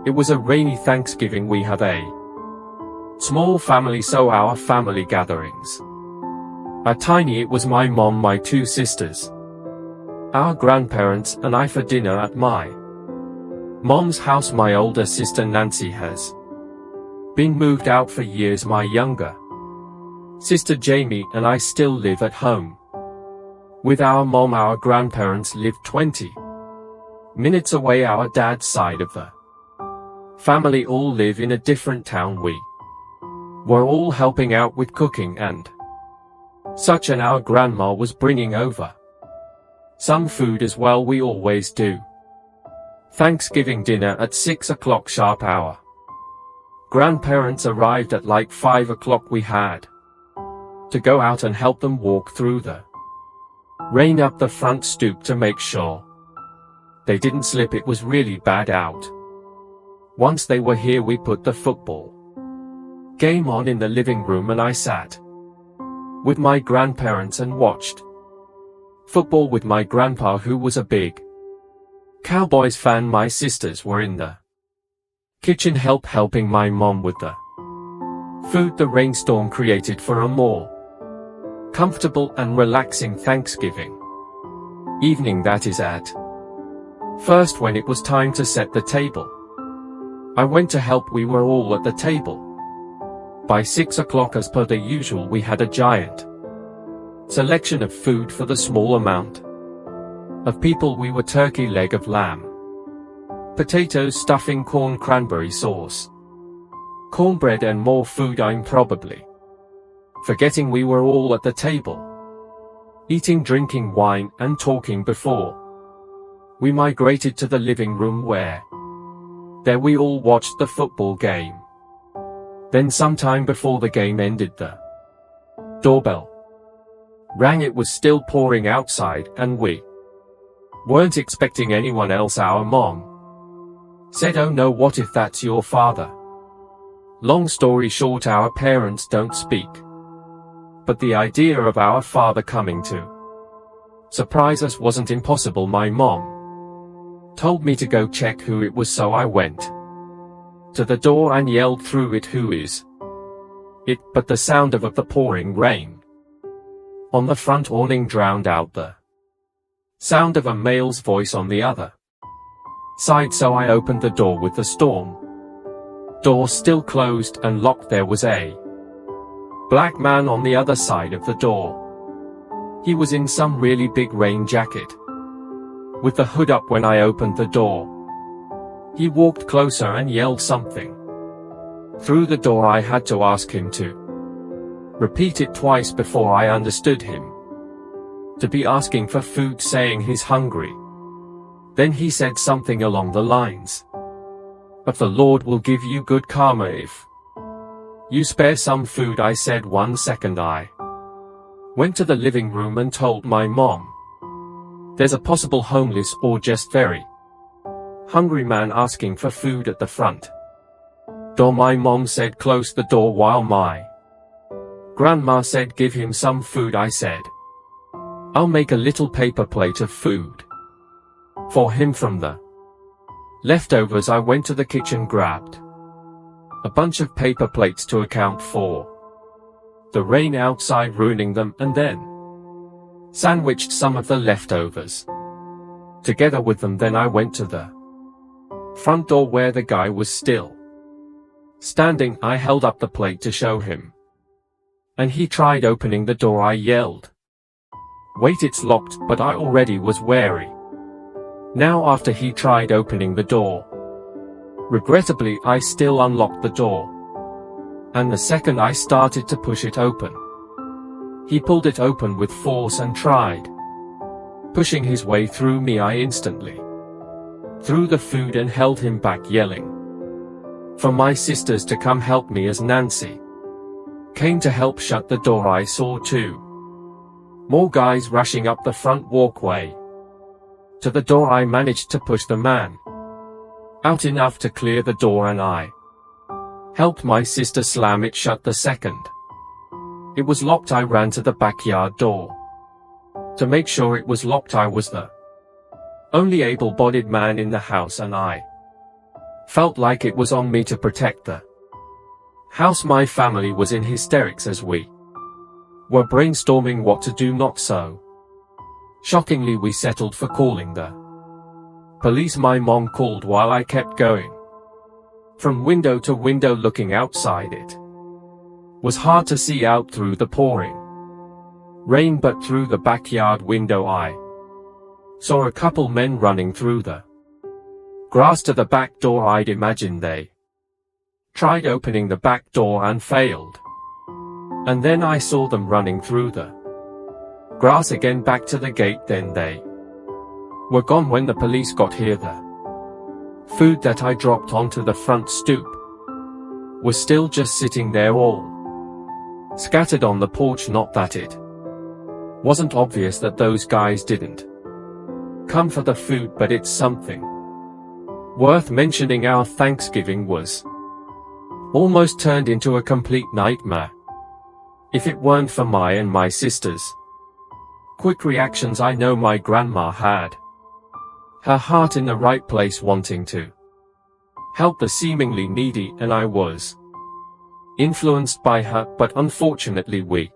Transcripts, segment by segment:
It was a rainy Thanksgiving. We had a small family, so our family gatherings are tiny. It was my mom, my two sisters, our grandparents, and I for dinner at my mom's house. My older sister Nancy has been moved out for years. My younger sister Jamie and I still live at home with our mom. Our grandparents live 20 minutes away. Our dad's side of the family all live in a different town. We were all helping out with cooking and such, and our grandma was bringing over some food as well. We always do Thanksgiving dinner at 6 o'clock sharp. Our grandparents arrived at like 5 o'clock. We had to go out and help them walk through the rain up the front stoop to make sure they didn't slip. It was really bad out. Once they were here, we put the football game on in the living room, and I sat with my grandparents and watched football with my grandpa, who was a big Cowboys fan. My sisters were in the kitchen helping my mom with the food. The rainstorm created for a more comfortable and relaxing Thanksgiving evening, that is at first. When it was time to set the table, I went to help. We were all at the table by 6 o'clock. As per the usual, we had a giant selection of food for the small amount of people. We were turkey, leg of lamb, potatoes, stuffing, corn, cranberry sauce, cornbread, and more food. I'm probably forgetting. We were all at the table, eating, drinking wine, and talking before we migrated to the living room, where there we all watched the football game. Then sometime before the game ended, the doorbell rang. It was still pouring outside, and we weren't expecting anyone else. Our mom said, "Oh no, what if that's your father?" Long story short, our parents don't speak, but the idea of our father coming to surprise us wasn't impossible. My mom told me to go check who it was, so I went to the door and yelled through it, "Who is it?" But the sound of the pouring rain on the front awning drowned out the sound of a male's voice on the other side, so I opened the door with the storm door still closed and locked. There was a black man on the other side of the door. He was in some really big rain jacket with the hood up. When I opened the door, he walked closer and yelled something through the door. I had to ask him to repeat it twice before I understood him to be asking for food, saying he's hungry. Then he said something along the lines of, "The Lord will give you good karma if you spare some food." I said, "1 second." I went to the living room and told my mom, "There's a possible homeless or just very hungry man asking for food at the front door." My mom said, "Close the door," while my grandma said, "Give him some food." I said, "I'll make a little paper plate of food for him from the leftovers." I went to the kitchen, grabbed a bunch of paper plates to account for the rain outside ruining them, and then sandwiched some of the leftovers together with them. Then I went to the front door where the guy was still standing. I held up the plate to show him, and he tried opening the door. I yelled, "Wait, it's locked," but I already was wary now after he tried opening the door. Regrettably, I still unlocked the door, and the second I started to push it open, he pulled it open with force and tried pushing his way through me. I instantly threw the food and held him back, yelling for my sisters to come help me. As Nancy came to help shut the door, I saw 2 more guys rushing up the front walkway to the door. I managed to push the man out enough to clear the door, and I helped my sister slam it shut. The second it was locked, I ran to the backyard door to make sure it was locked. I was the only able-bodied man in the house, and I Felt like it was on me to protect the house. My family was in hysterics as we were brainstorming what to do. Not so shockingly, we settled for calling the police. My mom called while I kept going from window to window looking outside. It was hard to see out through the pouring rain, but through the backyard window I saw a couple men running through the grass to the back door. I'd imagined they tried opening the back door and failed. And then I saw them running through the grass again back to the gate. Then they were gone when the police got here. The food that I dropped onto the front stoop was still just sitting there, all scattered on the porch. Not that it wasn't obvious that those guys didn't come for the food, but it's something worth mentioning. Our Thanksgiving was almost turned into a complete nightmare. If it weren't for my sister's quick reactions, I know my grandma had her heart in the right place, wanting to help the seemingly needy, and I was influenced by her. But unfortunately, we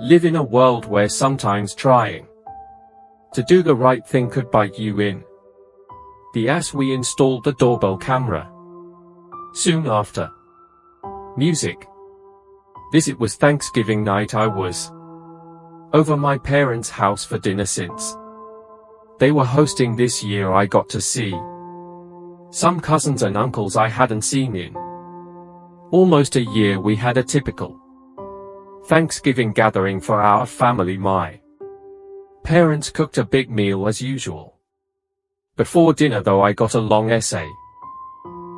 live in a world where sometimes trying to do the right thing could bite you in the ass. We installed the doorbell camera soon after. Music. It was Thanksgiving night. I was over my parents' house for dinner. Since they were hosting this year, I got to see some cousins and uncles I hadn't seen in almost a year. We had a typical Thanksgiving gathering for our family. My parents cooked a big meal as usual. Before dinner, though, I got a long essay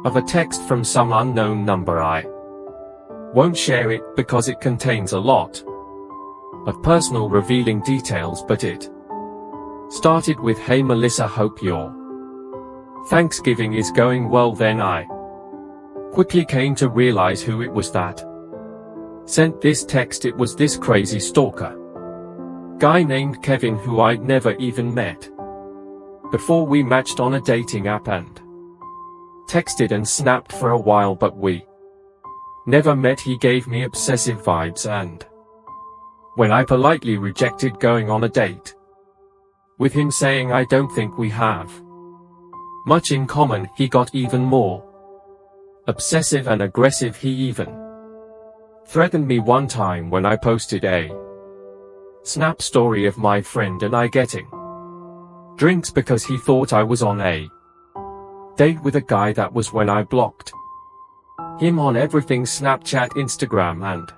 of a text from some unknown number. I won't share it because it contains a lot of personal revealing details, but it started with, "Hey Melissa, hope your Thanksgiving is going well." Then I quickly came to realize who it was that sent this text. It was this crazy stalker guy named Kevin, who I'd never even met before. We matched on a dating app and texted and snapped for a while, but we never met. He gave me obsessive vibes, and when I politely rejected going on a date with him, saying I don't think we have much in common, he got even more obsessive and aggressive. He even threatened me one time when I posted a snap story of my friend and I getting drinks because he thought I was on a date with a guy. That was when I blocked him on everything: Snapchat, Instagram, and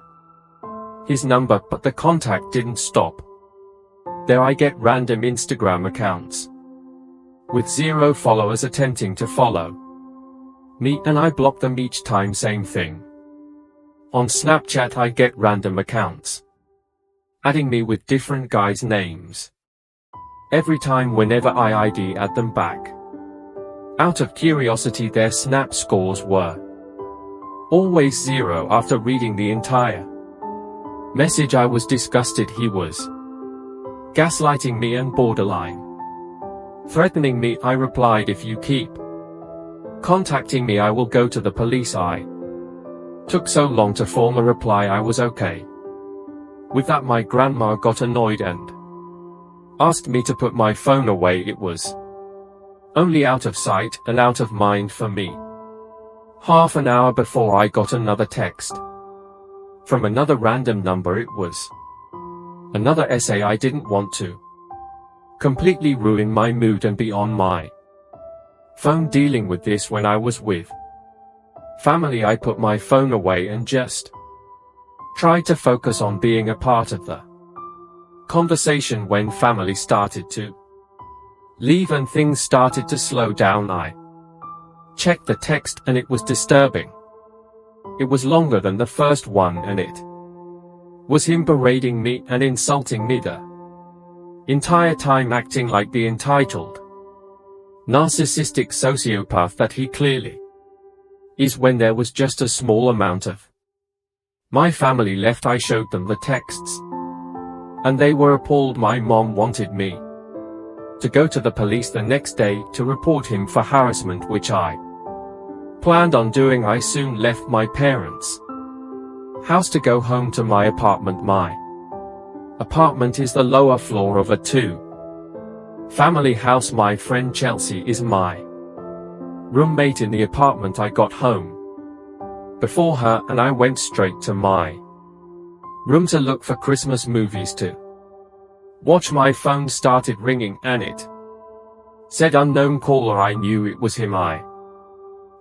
his number. But the contact didn't stop there. I get random Instagram accounts with 0 followers attempting to follow me, and I block them each time. Same thing on Snapchat. I get random accounts adding me with different guys' names every time. Whenever I ID add them back out of curiosity, their snap scores were always 0. After reading the entire message, I was disgusted. He was gaslighting me and borderline threatening me. I replied, "If you keep contacting me, I will go to the police." I took so long to form a reply. I was okay with that. My grandma got annoyed and asked me to put my phone away. It was only out of sight and out of mind for me. Half an hour before, I got another text from another random number. It was another essay. I didn't want to completely ruin my mood and be on my phone dealing with this when I was with family. I put my phone away and just tried to focus on being a part of the conversation. When family started to leave and things started to slow down, I checked the text and it was disturbing. It was longer than the first one, and it was him berating me and insulting me the entire time, acting like the entitled narcissistic sociopath that he clearly is when there was just a small amount of my family left. I showed them the texts and they were appalled. My mom wanted me to go to the police the next day to report him for harassment, which I planned on doing, I soon left my parents' house to go home to my apartment. My apartment is the lower floor of a two-family house. My friend Chelsea is my roommate in the apartment. I got home before her and I went straight to my room to look for Christmas movies to watch. My phone started ringing and it said unknown caller. I knew it was him. I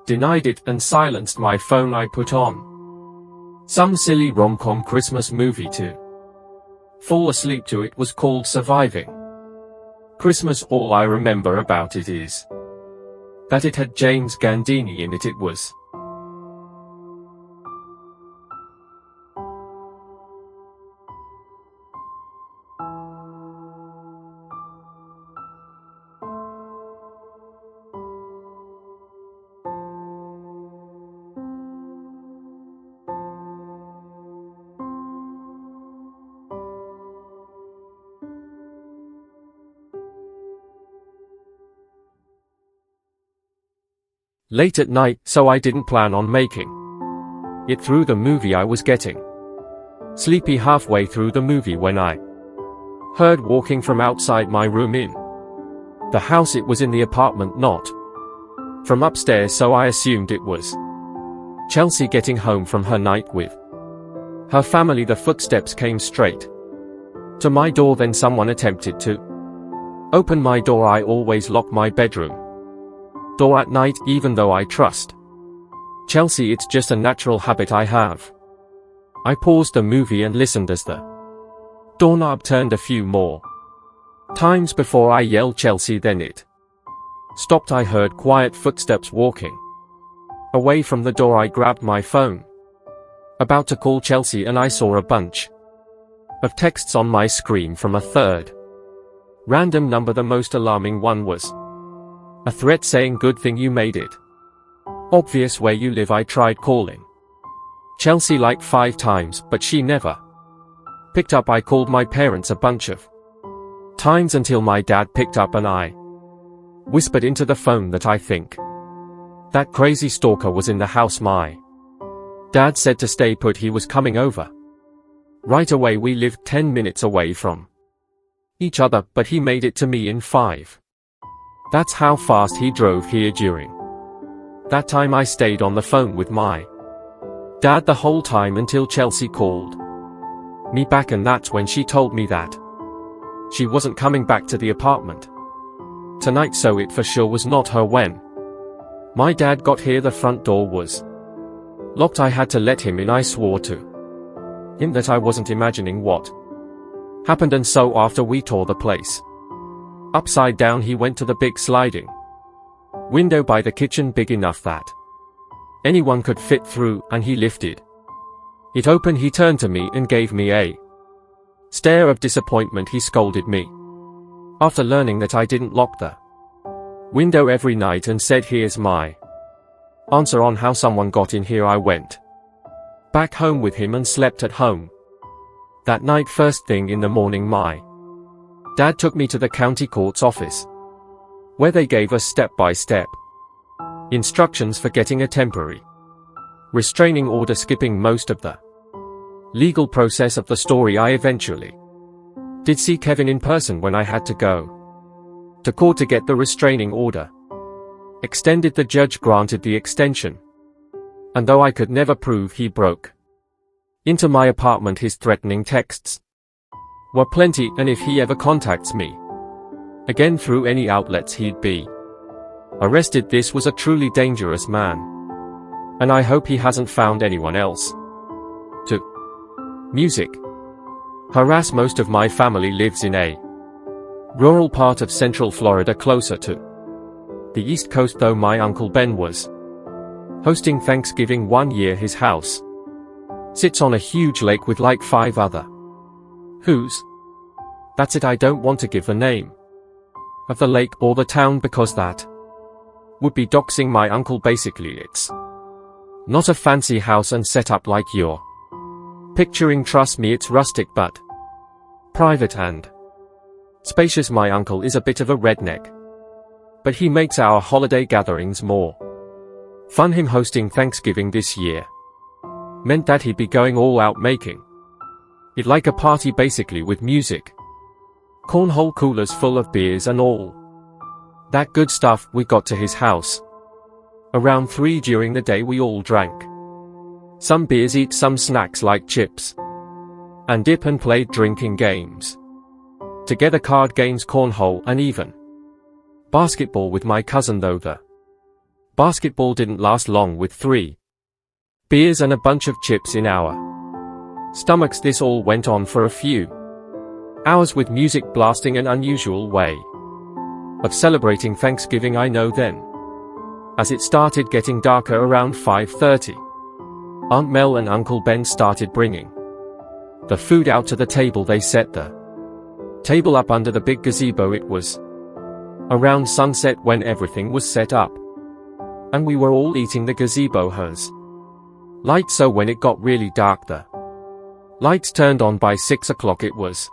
denied it and silenced my phone. I put on some silly rom-com Christmas movie to fall asleep to. It was called Surviving Christmas. All I remember about it is that it had James Gandini in it. It was late at night, so I didn't plan on making it through the movie. I was getting sleepy halfway through the movie when I heard walking from outside my room in the house. It was in the apartment, not from upstairs, so I assumed it was Chelsea getting home from her night with her family. The footsteps came straight to my door, then someone attempted to open my door. I always lock my bedroom door at night, even though I trust Chelsea. It's just a natural habit I have. I paused the movie and listened as the doorknob turned a few more times before I yelled Chelsea. Then it stopped. I heard quiet footsteps walking away from the door. I grabbed my phone, about to call Chelsea, and I saw a bunch of texts on my screen from a third random number. The most alarming one was a threat saying, "Good thing you made it obvious where you live." I tried calling Chelsea like 5 times, but she never picked up. I called my parents a bunch of times until my dad picked up, and I whispered into the phone that I think that crazy stalker was in the house. My dad said to stay put. He was coming over right away. We lived 10 minutes away from each other, but he made it to me in 5. That's how fast he drove here. During that time I stayed on the phone with my dad the whole time until Chelsea called me back, and that's when she told me that she wasn't coming back to the apartment tonight, so it for sure was not her. When my dad got here, the front door was locked. I had to let him in. I swore to him that I wasn't imagining what happened, and so after we tore the place upside down, he went to the big sliding window by the kitchen, big enough that anyone could fit through, and he lifted it open. He turned to me and gave me a stare of disappointment. He scolded me after learning that I didn't lock the window every night and said, "Here's my answer on how someone got in here." I went back home with him and slept at home that night. First thing in the morning, my dad took me to the county court's office, where they gave us step-by-step instructions for getting a temporary restraining order, skipping most of the legal process of the story. I eventually did see Kevin in person when I had to go to court to get the restraining order extended. The judge granted the extension, and though I could never prove he broke into my apartment, his threatening texts were plenty, and if he ever contacts me again through any outlets, he'd be arrested. This was a truly dangerous man, and I hope he hasn't found anyone else to music harass. Most of my family lives in a rural part of central Florida, closer to the East Coast, though my Uncle Ben was hosting Thanksgiving one year. His house sits on a huge lake with like 5 other that's it. I don't want to give the name of the lake or the town because that would be doxing my uncle. Basically, it's not a fancy house and set up like you're picturing. Trust me, it's rustic but private and spacious. My uncle is a bit of a redneck, but he makes our holiday gatherings more Fun him hosting Thanksgiving this year. Meant that he'd be going all out making it like a party basically with music. Cornhole coolers full of beers and all that good stuff. We got to his house around 3 during the day. We all drank some beers, eat some snacks like chips and dip, and played drinking games together, card games, cornhole, and even basketball with my cousin, though the basketball didn't last long with 3 beers and a bunch of chips in our stomachs. This all went on for a few hours with music blasting, an unusual way of celebrating Thanksgiving, I know. Then, as it started getting darker around 5:30, Aunt Mel and Uncle Ben started bringing the food out to the table. They set the table up under the big gazebo. It was around sunset when everything was set up, and we were all eating. The gazebo has lights, so when it got really dark, the lights turned on. By 6 o'clock it was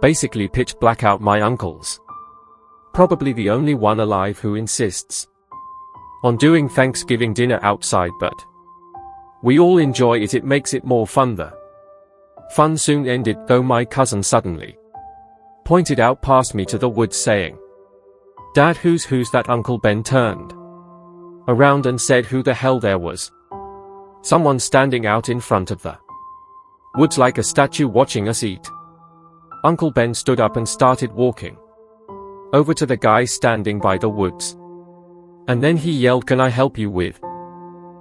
basically pitch black out. My uncle's probably the only one alive who insists on doing Thanksgiving dinner outside, but we all enjoy it. It makes it more fun. The fun soon ended, though my cousin suddenly pointed out past me to the woods, saying, "Dad, who's that?" Uncle Ben turned around and said, "Who the hell?" There was someone standing out in front of the woods like a statue, watching us eat. Uncle Ben stood up and started walking over to the guy standing by the woods, and then he yelled, "Can I help you with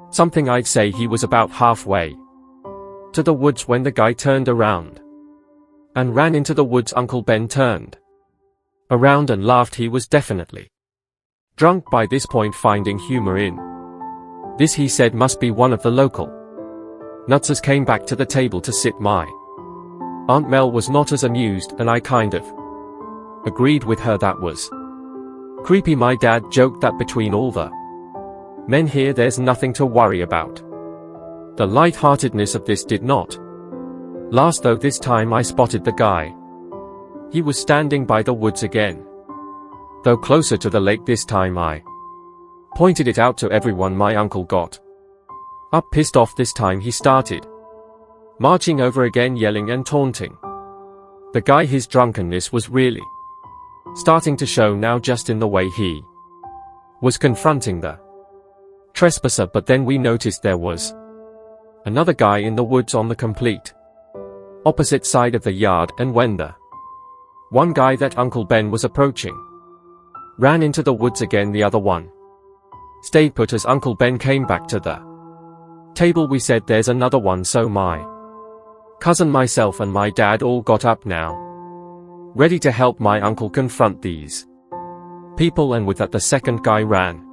something?" I'd say he was about halfway to the woods when the guy turned around and ran into the woods. Uncle Ben turned around and laughed. He was definitely drunk by this point, finding humor in this. He said must be one of the local nutsers. Came back to the table to sit. My Aunt Mel was not as amused, and I kind of agreed with her. That was creepy. My dad joked that between all the men here, there's nothing to worry about. The lightheartedness of this did not last, though. This time I spotted the guy. He was standing by the woods again, though closer to the lake. This time I pointed it out to everyone. My uncle got up, pissed off. This time he started marching over again, yelling and taunting the guy. His drunkenness was really starting to show now, just in the way he was confronting the trespasser. But then we noticed there was another guy in the woods on the complete opposite side of the yard, and when the one guy that Uncle Ben was approaching ran into the woods again, the other one stayed put. As Uncle Ben came back to the table, we said, "There's another one." So my cousin, myself, and my dad all got up now, ready to help my uncle confront these people, and with that the second guy ran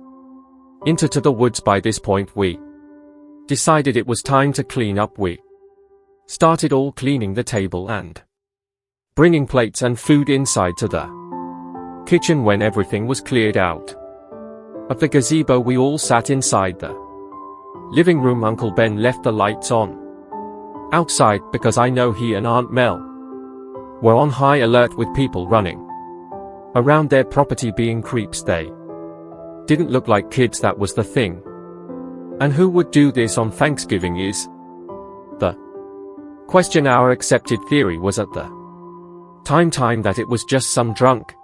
into the woods. By this point we decided it was time to clean up. We started all cleaning the table and bringing plates and food inside to the kitchen. When everything was cleared out of the gazebo, we all sat inside the living room. Uncle Ben left the lights on outside because I know he and Aunt Mel were on high alert with people running around their property being creeps. They didn't look like kids, that was the thing. And who would do this on Thanksgiving is the question. Our accepted theory was at the time that it was just some drunk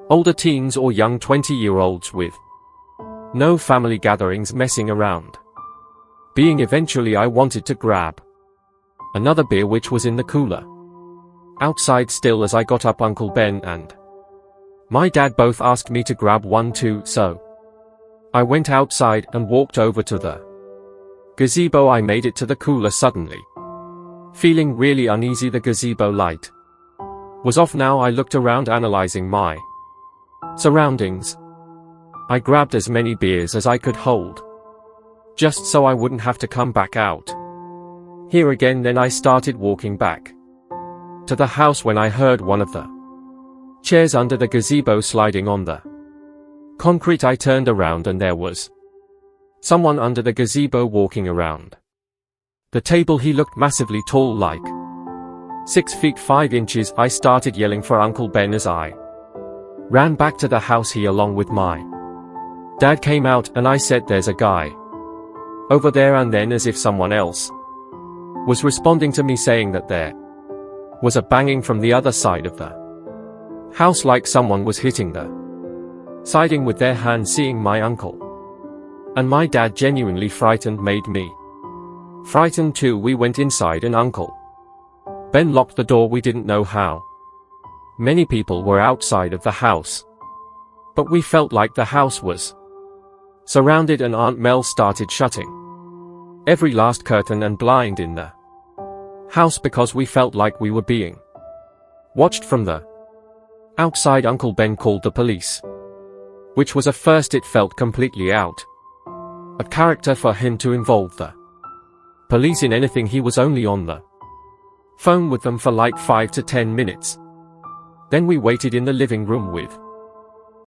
older teens or young 20-year-olds with no family gatherings messing around. Being eventually I wanted to grab another beer which was in the cooler outside still. As I got up, Uncle Ben and my dad both asked me to grab one too, so I went outside and walked over to the gazebo. I made it to the cooler suddenly, feeling really uneasy. The gazebo light was off now. I looked around, analyzing my surroundings. I grabbed as many beers as I could hold, just so I wouldn't have to come back out here again. Then I started walking back to the house when I heard one of the chairs under the gazebo sliding on the concrete. I turned around and there was someone under the gazebo walking around the table. He looked massively tall, like 6 feet 5 inches. I started yelling for Uncle Ben as I ran back to the house. He, along with my Dad came out and I said there's a guy over there, and then as if someone else was responding to me saying that there was a banging from the other side of the house, like someone was hitting the siding with their hand. Seeing my uncle and my dad genuinely frightened made me frightened too. We went inside and Uncle Ben locked the door. We didn't know how many people were outside of the house, but we felt like the house was surrounded, and Aunt Mel started shutting every last curtain and blind in the house because we felt like we were being watched from the outside. Uncle Ben called the police, which was at first it felt completely out of character for him to involve the police in anything. He was only on the phone with them for like 5 to 10 minutes. Then we waited in the living room with